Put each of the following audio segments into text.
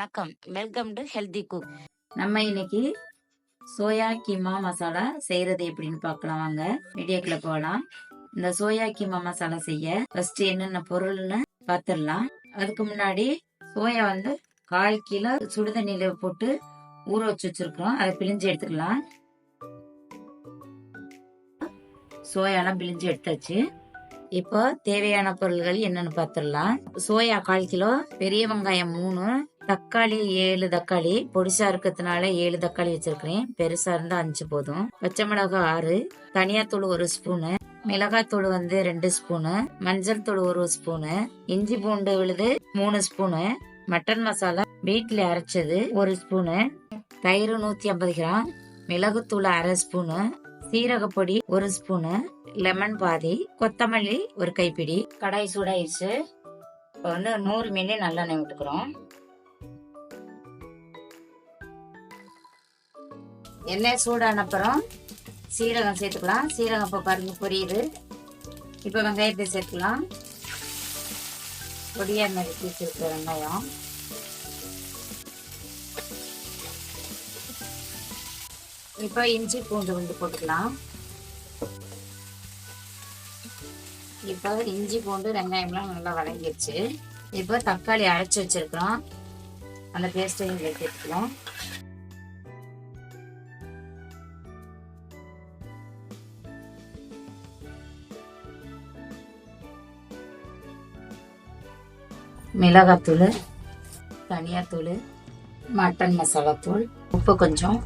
வணக்கம், welcome to healthy cook. நம்ம இன்னைக்கு சோயா கீமா மசாலா செய்யறது எப்படின்னு பார்க்கலாம். வாங்க வீடியோக்குள்ள போகலாம். இந்த சோயா கீமா மசாலா செய்ய ஃபர்ஸ்ட் என்னென்ன பொருள்னு பார்த்துடலாம். அதுக்கு முன்னாடி சோயா 1/4 கிலோ சுடுதண்ணில போட்டு ஊற வச்சு வச்சிருக்கோம். அதை பிழிஞ்சு எடுத்துக்கலாம். சோயாலாம் பிழிஞ்சு எடுத்தாச்சு. இப்போ தேவையான பொருள்கள் என்னன்னு பார்த்துடலாம். சோயா 1/4 கிலோ, பெரிய வெங்காயம் 3, தக்காளி 7 தக்காளி, பொடிசா இருக்கிறதுனால 7 தக்காளி வச்சிருக்கிறேன். பெருசா இருந்தா 5 போதும். பச்சை மிளகாய் 6, தனியாத்தூள் 1 ஸ்பூனு, மிளகாத்தூள் 2 ஸ்பூனு, மஞ்சள் தூள் 1 ஸ்பூனு, இஞ்சி பூண்டு விழுது 3 ஸ்பூனு, மட்டன் மசாலா வீட்டுல அரைச்சது 1 ஸ்பூனு, தயிர் 150 கிராம், மிளகுத்தூள் 1/2 ஸ்பூனு, சீரகப்பொடி 1 ஸ்பூனு, லெமன் பாதி, கொத்தமல்லி 1 கைப்பிடி. கடாய் சூடாயிருச்சு. இப்போ 100 மில்லி நல்லெண்ணெய் விட்டுக்கிறோம். எண்ணெய் சூடான அப்புறம் சீரகம் சேர்த்துக்கலாம். சீரகம் இப்போ பாருங்க பொரியுது. இப்போ வெங்காயத்தை சேர்த்துக்கலாம். பொடியா நறுக்கி வச்சிருக்க வெங்காயம், இப்போ இஞ்சி பூண்டு போட்டுக்கலாம். இப்போ இஞ்சி பூண்டு வெங்காயம்லாம் நல்லா வதங்கிடுச்சு. இப்போ தக்காளி அரைச்சி வச்சிருக்கிறோம், அந்த பேஸ்டையும் சேர்த்துக்கலாம். மிளகாத்தூள், தனியாத்தூள், மட்டன் மசாலா தூள், உப்பு கொஞ்சம்,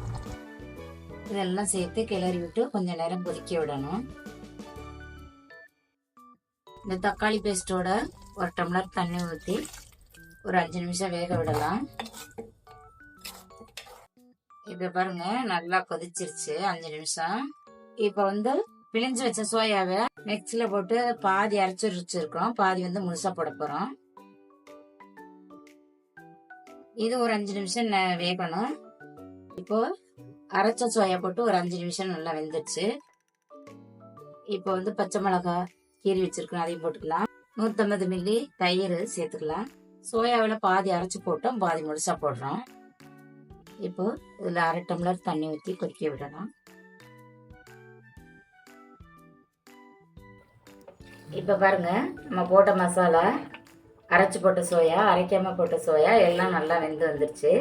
இதெல்லாம் சேர்த்து கிளறி விட்டு கொஞ்சம் நேரம் கொதிக்க விடணும். இந்த தக்காளி பேஸ்டோட 1 டம்ளர் தண்ணி ஊற்றி ஒரு 5 நிமிஷம் வேக விடலாம். இப்ப பாருங்க நல்லா கொதிச்சிருச்சு 5 நிமிஷம். இப்ப பிழிஞ்சு வச்ச சோயாவை மிக்சில போட்டு பாதி அரைச்சு வச்சிருக்கோம், பாதி முழுசா போட போறோம். இது ஒரு 5 நிமிஷம் வேகணும். இப்போ அரைச்ச சோயா போட்டு ஒரு 5 நிமிஷம் நல்லா வெந்துருச்சு. இப்போ பச்சை மிளகாய் கீறி வச்சிருக்கோம், அதையும் போட்டுக்கலாம். 150 மில்லி தயிர் சேர்த்துக்கலாம். சோயாவில் பாதி அரைச்சு போட்டோம், பாதி முழுசா போடுறோம். இப்போ இதுல 1/2 டம்ளர் தண்ணி ஊற்றி கொதிக்க விடணும். இப்ப பாருங்க நம்ம போட்ட மசாலா, அரைச்சு போட்ட சோயா, அரைக்காம போட்ட சோயா எல்லாம் நல்லா வெந்து வந்துருச்சு.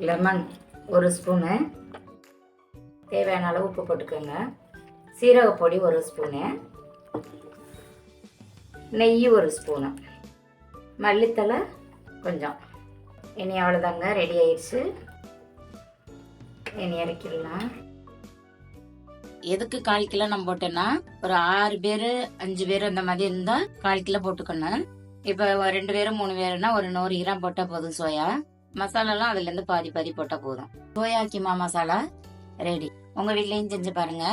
லெமன் 1 ஸ்பூனு, தேவையான அளவு உப்பு போட்டுக்கோங்க. சீரகப்பொடி 1 ஸ்பூனு, நெய் 1 ஸ்பூனு, மல்லித்தலை கொஞ்சம். இனி அவ்வளோதாங்க, ரெடி ஆயிடுச்சு. இனி இறக்கிடலாம். எதுக்கு 1/4 கிலோ நம்ம போட்டேன்னா, ஒரு 6 பேர் 5 பேர் அந்த மாதிரி இருந்தா 1/4 கிலோ போட்டுக்கணும். இப்போ 2 பேரும் 3 பேருன்னா ஒரு 100 கிராம் போட்டா போதும். சோயா மசாலாலாம் அதுல இருந்து பாதி பாதி போட்டா போதும். Soya keema masala ready. உங்க வீட்லயும் செஞ்சு பாருங்க.